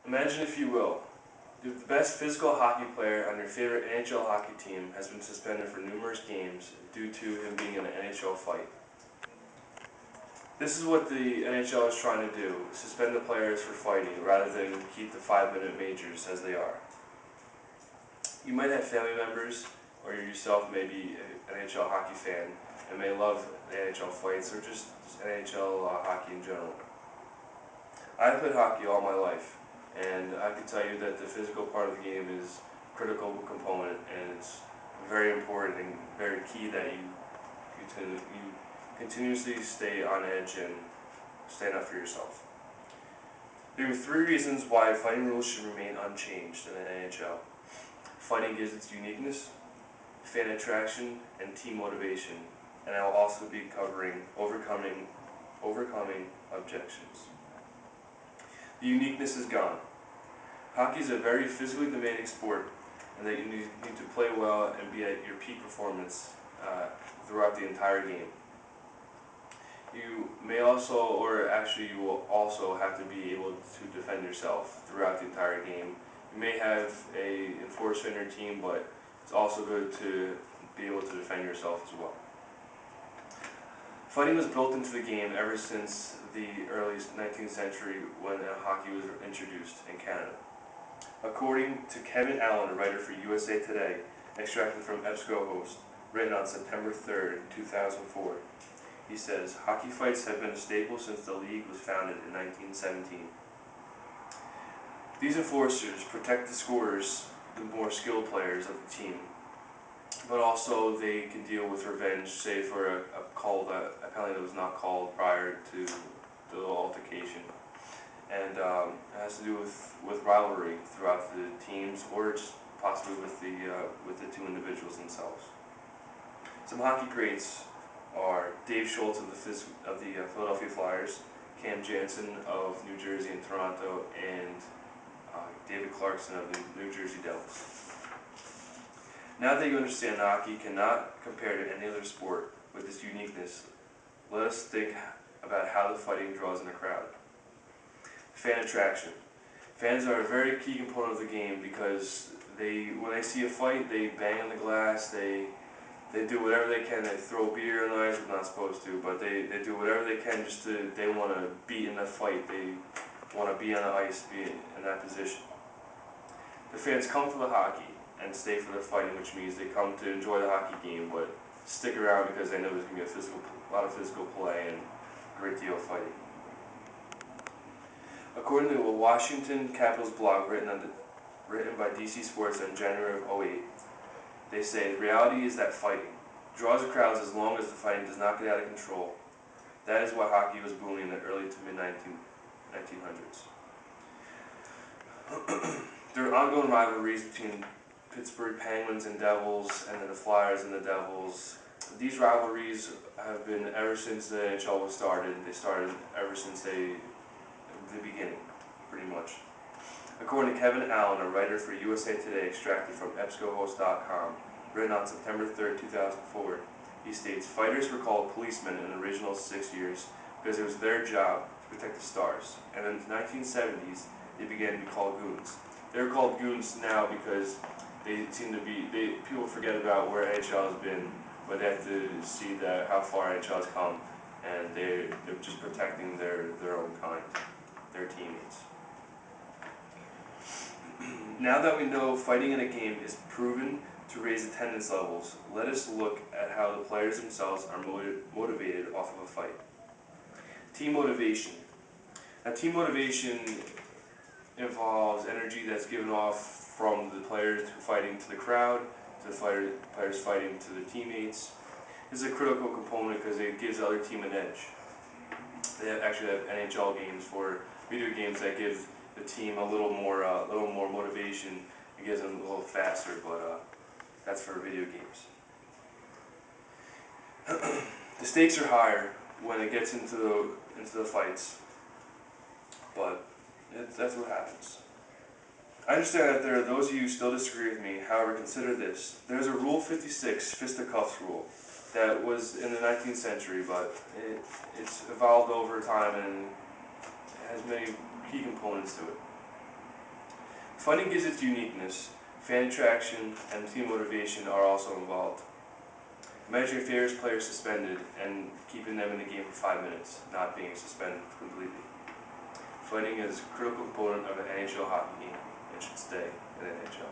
Imagine, if you will, if the best physical hockey player on your favorite NHL hockey team has been suspended for numerous games due to him being in an NHL fight. This is what the NHL is trying to do, suspend the players for fighting rather than keep the 5-minute majors as they are. You might have family members, or you yourself may be an NHL hockey fan and may love the NHL fights or just NHL hockey in general. I've played hockey all my life, and I can tell you that the physical part of the game is a critical component, and it's very important and very key that you continuously stay on edge and stand up for yourself. There are 3 reasons why fighting rules should remain unchanged in the NHL. Fighting gives its uniqueness, fan attraction, and team motivation, and I will also be covering overcoming objections. The uniqueness is gone. Hockey is a very physically demanding sport, and that you need to play well and be at your peak performance throughout the entire game. You may also, or actually you will also have to be able to defend yourself throughout the entire game. You may have an enforcer in your team, but it's also good to be able to defend yourself as well. Fighting was built into the game ever since the early 19th century when hockey was introduced in Canada. According to Kevin Allen, a writer for USA Today, extracted from EBSCO written on September 3rd, 2004, he says, "Hockey fights have been a staple since the league was founded in 1917. These enforcers protect the scorers, the more skilled players of the team, but also they can deal with revenge, say for a penalty that was not called prior to the little altercation. And it has to do with rivalry throughout the teams, or just possibly with the 2 individuals themselves. Some hockey greats are Dave Schultz of the Philadelphia Flyers, Cam Janssen of New Jersey and Toronto, and David Clarkson of the New Jersey Devils. Now that you understand hockey cannot compare to any other sport with its uniqueness, let us think about how the fighting draws in a crowd. Fan attraction. Fans are a very key component of the game because when they see a fight, they bang on the glass, they do whatever they can. They throw beer on the ice, they're not supposed to, but they do whatever they can they want to be in the fight. They want to be on the ice, be in that position. The fans come for the hockey and stay for the fighting, which means they come to enjoy the hockey game, but stick around because they know there's going to be a lot of physical play and a great deal of fighting. According to a Washington Capitals blog written by DC Sports in January of 2008, they say, "The reality is that fighting draws the crowds as long as the fighting does not get out of control. That is why hockey was booming in the early to mid-1900s. There are ongoing rivalries between Pittsburgh Penguins and Devils, and then the Flyers and the Devils. These rivalries have been ever since the NHL was started. They started ever since the beginning, pretty much." According to Kevin Allen, a writer for USA Today, extracted from EBSCOhost.com, written on September 3rd, 2004, he states, "Fighters were called policemen in the original 6 years because it was their job to protect the stars, and in the 1970s they began to be called goons." They're called goons now because they seem to be, people forget about where NHL has been, but they have to see how far NHL has come, and they're just protecting their own kind, their teammates. Now that we know fighting in a game is proven to raise attendance levels, let us look at how the players themselves are motivated off of a fight. Team motivation. Now, team motivation involves energy that's given off from the players fighting to the crowd, to the players fighting to their teammates. This is a critical component because it gives the other team an edge. They actually have NHL games for video games that give the team a little more motivation. It gives them a little faster, but that's for video games. The stakes are higher when it gets into the fights, but that's what happens. I understand that there are those of you who still disagree with me. However, consider this. There's a Rule 56 fisticuffs rule that was in the 19th century, but it's evolved over time and has many key components to it. Fighting gives its uniqueness. Fan attraction and team motivation are also involved. Imagine your favorite player suspended and keeping them in the game for 5 minutes, not being suspended completely. Fighting is a critical component of an NHL hockey game and should stay in the NHL.